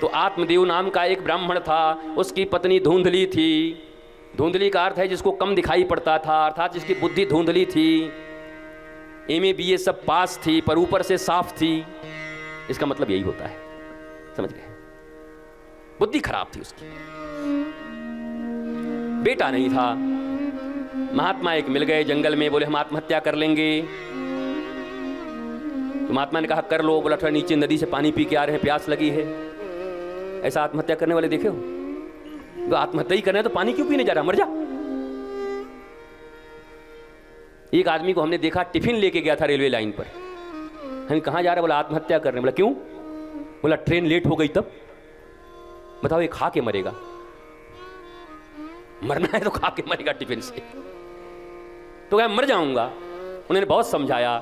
तो आत्मदेव नाम का एक ब्राह्मण था, उसकी पत्नी धुंधली थी। धुंधली का अर्थ है जिसको कम दिखाई पड़ता था, अर्थात जिसकी बुद्धि धुंधली थी। एमए बीए सब पास थी पर ऊपर से साफ थी। इसका मतलब यही होता है, समझ गए? बुद्धि खराब थी उसकी। बेटा नहीं था। महात्मा एक मिल गए जंगल में, बोले हम आत्महत्या कर लेंगे। तो महात्मा ने कहा कर लो। बोला थोड़ा नीचे नदी से पानी पी के आ रहे हैं, प्यास लगी है। ऐसा आत्महत्या करने वाले देखे हो? तो आत्महत्या ही करना है तो पानी क्यों पीने जा रहा, मर जा। एक आदमी को हमने देखा टिफिन लेके गया था रेलवे लाइन पर। हम कहाँ जा रहे? बोला आत्महत्या करने। बोला क्यों? बोला ट्रेन लेट हो गई तब। बताओ, ये खा के मरेगा? मरना है तो खा के मरेगा टिफिन से। तो क्या मर जाऊंगा? उन्होंने बहुत समझाया,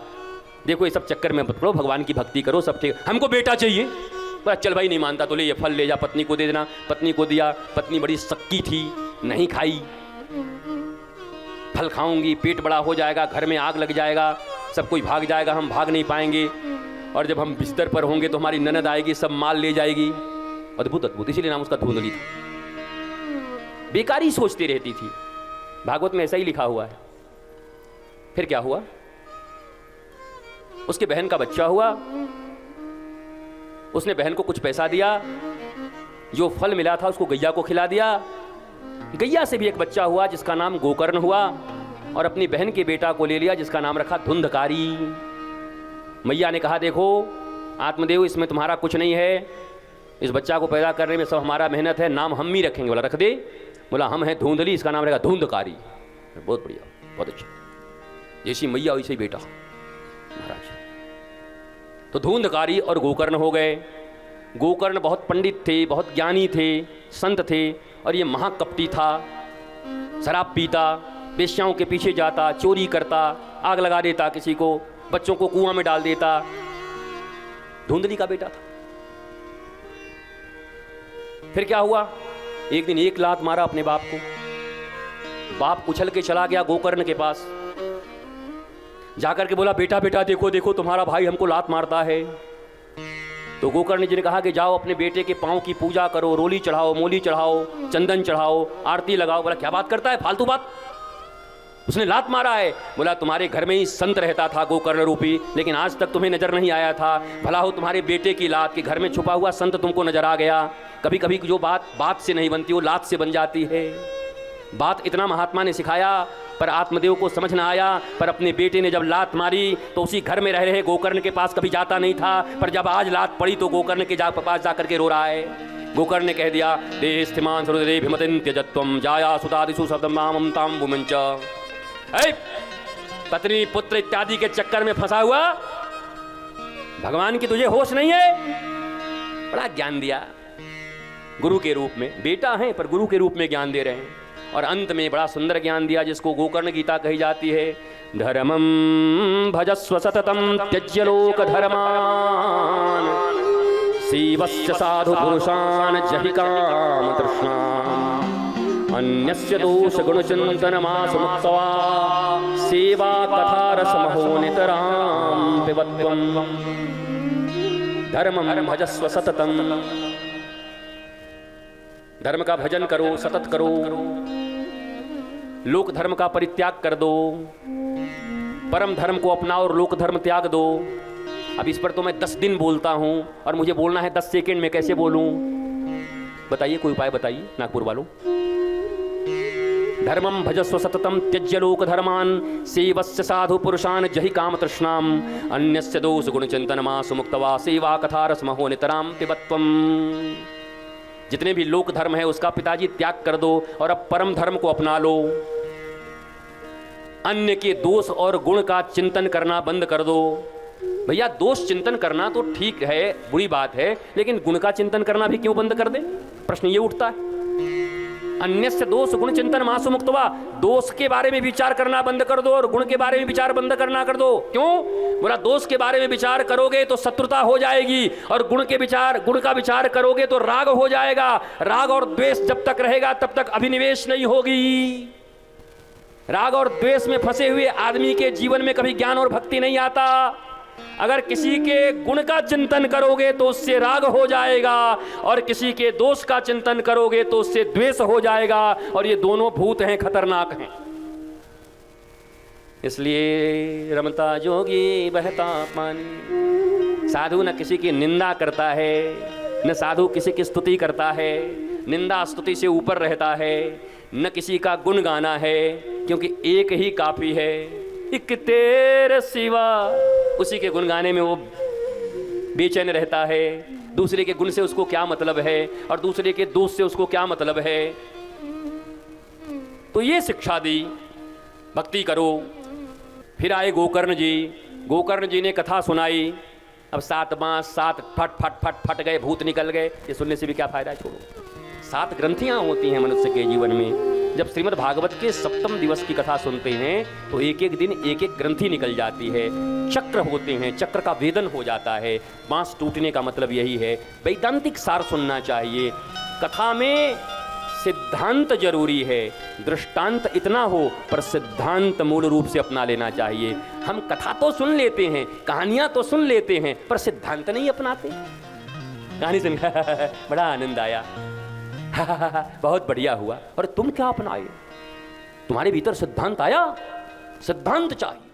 देखो ये सब चक्कर में मत पड़ो, भगवान की भक्ति करो, सब ठीक। हमको बेटा चाहिए। बोला चल भाई, नहीं मानता तो ले ये फल ले जा, पत्नी को दे देना। पत्नी को दिया। पत्नी बड़ी सक्की थी, नहीं खाई। फल खाऊंगी पेट बड़ा हो जाएगा, घर में आग लग जाएगा, सब कोई भाग जाएगा, हम भाग नहीं पाएंगे। और जब हम बिस्तर पर होंगे तो हमारी ननद आएगी, सब माल ले जाएगी। अद्भुत अद्भुत, इसीलिए नाम उसका धुंधली था। बेकारी सोचती रहती थी। भागवत में ऐसा ही लिखा हुआ है। फिर क्या हुआ? उसके बहन का बच्चा हुआ। उसने बहन को कुछ पैसा दिया, जो फल मिला था उसको गैया को खिला दिया। गैया से भी एक बच्चा हुआ जिसका नाम गोकर्ण हुआ, और अपनी बहन के बेटा को ले लिया जिसका नाम रखा धुंधकारी। मैया ने कहा देखो आत्मदेव, इसमें तुम्हारा कुछ नहीं है, इस बच्चा को पैदा करने में सब हमारा मेहनत है, नाम हम ही रखेंगे। बोला रख दे। बोला हम हैं धुंधली, इसका नाम रहेगा धुंधकारी। बहुत बढ़िया, बहुत अच्छा। जैसी मैया वैसे ही बेटा महाराज। तो धुंधकारी और गोकर्ण हो गए। गोकर्ण बहुत पंडित थे, बहुत ज्ञानी थे, संत थे, और ये महाकपटी था। शराब पीता, वेश्याओं के पीछे जाता, चोरी करता, आग लगा देता किसी को, बच्चों को कुआं में डाल देता। धुंधली का बेटा था। फिर क्या हुआ? एक दिन एक लात मारा अपने बाप को। बाप उछल के चला गया गोकर्ण के पास, जाकर के बोला बेटा बेटा देखो देखो तुम्हारा भाई हमको लात मारता है। तो गोकर्ण जी ने कहा कि जाओ अपने बेटे के पांव की पूजा करो, रोली चढ़ाओ, मोली चढ़ाओ, चंदन चढ़ाओ, आरती लगाओ। बोला क्या बात करता है, फालतू बात, उसने लात मारा है। बोला तुम्हारे घर में ही संत रहता था गोकर्ण रूपी, लेकिन आज तक तुम्हें नजर नहीं आया था। भला हो तुम्हारे बेटे की लात के घर में छुपा हुआ संत तुमको नजर आ गया। कभी कभी जो बात से नहीं बनती वो लात से बन जाती है। बात इतना महात्मा ने सिखाया, पर आत्मदेव को समझ ना आया। पर अपने बेटे ने जब लात मारी तो उसी घर में रह रहे गोकर्ण के पास कभी जाता नहीं था, पर जब आज लात पड़ी तो गोकर्ण के पास जाकर के रो रहा है। गोकर्ण ने कह दिया देह स्थिमान सरुदे भिमतिन त्यजत्वम जाया सुतादिषु शब्दमामं ताम भूमंच। पत्नी पुत्र इत्यादि के चक्कर में फंसा हुआ, भगवान की तुझे होश नहीं है। बड़ा ज्ञान दिया गुरु के रूप में, बेटा है पर गुरु के रूप में ज्ञान दे रहे हैं। और अंत में बड़ा सुंदर ज्ञान दिया जिसको गोकर्ण गीता कही जाती है। धर्मं भजस्व सततं त्यज्य लोक धर्मान सीवस्य साधु पुरुषान् जहि काम तृष्णाम् अन्यस्य दोष गुण चिंतनमासु मुक्त्वा सेवा कथा रसमहो नितरां पिबत्वम्। धर्मं भजस्व सततं, धर्म का भजन करो, सतत करो, लोक धर्म का परित्याग कर दो, परम धर्म को अपनाओ और लोक धर्म त्याग दो। अब इस पर तो मैं 10 दिन बोलता हूं और मुझे बोलना है 10 सेकंड में, कैसे बोलूं? बताइए, कोई उपाय बताइए नागपुर वालों। धर्मं भजस्व सततं त्यज्य लोक धर्मान सेवस्य साधु पुरुषान् जहि काम तृष्णाम् अन्यस्य दोष गुण चिंतनमासु मुक्त्वा सेवा कथा रसमहो नितरां पिबत्वम्। जितने भी लोक धर्म है उसका पिताजी त्याग कर दो और अब परम धर्म को अपना लो। अन्य के दोष और गुण का चिंतन करना बंद कर दो। भैया दोष चिंतन करना तो ठीक है, बुरी बात है, लेकिन गुण का चिंतन करना भी क्यों बंद कर दे? प्रश्न ये उठता है। अन्यस्य दोष गुण चिंतन मासु मुक्त्वा, दोष के बारे में विचार करना बंद कर दो और गुण के बारे में विचार बंद करना कर दो। क्यों? बोला दोष के बारे में विचार करोगे तो शत्रुता हो जाएगी और गुण का विचार करोगे तो राग हो जाएगा। राग और द्वेष जब तक रहेगा तब तक अभिनिवेश नहीं होगी। राग और द्वेष में फंसे हुए आदमी के जीवन में कभी ज्ञान और भक्ति नहीं आता। अगर किसी के गुण का चिंतन करोगे तो उससे राग हो जाएगा, और किसी के दोष का चिंतन करोगे तो उससे द्वेष हो जाएगा, और ये दोनों भूत हैं, खतरनाक हैं। इसलिए रमता जोगी बहता पानी। साधु न किसी की निंदा करता है, न साधु किसी की स्तुति करता है, निंदा स्तुति से ऊपर रहता है, न किसी का गुण गाना है, क्योंकि एक ही काफी है, एक तेरे सिवा। उसी के गुण गाने में वो बेचैन रहता है। दूसरे के गुण से उसको क्या मतलब है, और दूसरे के दोष से उसको क्या मतलब है। तो ये शिक्षा दी, भक्ति करो। फिर आए गोकर्ण जी। गोकर्ण जी ने कथा सुनाई। अब 7 बांस 7 फट फट फट फट गए, भूत निकल गए। ये सुनने से भी क्या फायदा है, छोड़ो। 7 ग्रंथियां होती हैं मनुष्य के जीवन में। जब श्रीमद् भागवत के 7वें दिवस की कथा सुनते हैं तो एक एक दिन एक एक ग्रंथि निकल जाती है, चक्र होते हैं, चक्र का वेदन हो जाता है। बांस टूटने का मतलब यही है। वैदांतिक सार सुनना चाहिए। कथा में सिद्धांत जरूरी है, दृष्टांत इतना हो पर सिद्धांत मूल रूप से अपना लेना चाहिए। हम कथा तो सुन लेते हैं, कहानियां तो सुन लेते हैं, पर सिद्धांत नहीं अपनाते। कहानी सुन बड़ा आनंद आया, बहुत बढ़िया हुआ, और तुम क्या अपनाए? तुम्हारे भीतर सिद्धांत आया? सिद्धांत चाहिए।